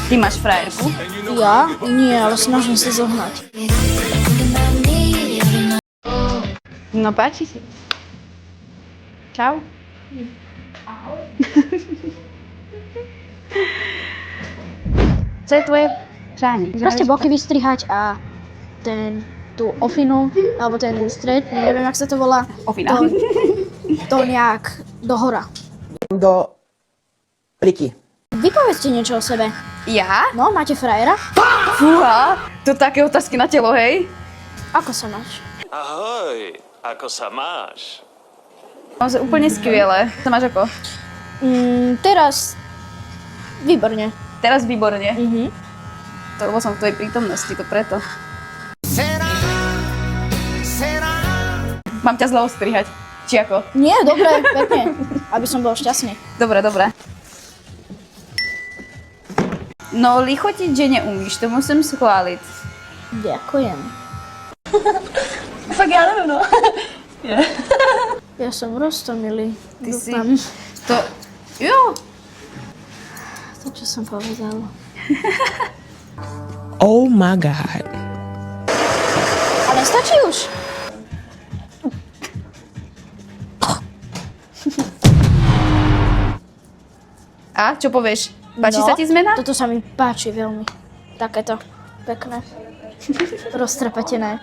Ty máš frajerku? Ja? Nie, ale snažím sa zohnať. No páči si. Čau. Co je tvoje přání? Proste boky vystrihať a tú ofinu, alebo ten stred, neviem, jak sa to volá. Ofina. To nejak dohora. Do Riky. Vypovedzte niečo o sebe. Ja? No, máte frajera? Fúha, to také otázky na telo, hej? Ako sa máš? Ahoj, ako sa máš? Naozaj úplne skvelé. To máš ako? Teraz výborne. Teraz výborne. To lebo som v tvojej prítomnosti, to preto. Mám ťa zle ostrihať. Či ako? Nie, dobre, pekne. Aby som bol šťastný. Dobre, dobre. No, lichotiť, že neumíš, to musím schváliť. Ďakujem. Fakt ja neviem, no. Ja som roztomilý. Ty si... Dúfam. To... Jo! To, čo som povedal. Oh my God. Ale stačí už. A, čo povieš? Páči No, sa ti zmena? Toto sa mi páči veľmi. Takéto pekné. Roztrepetené.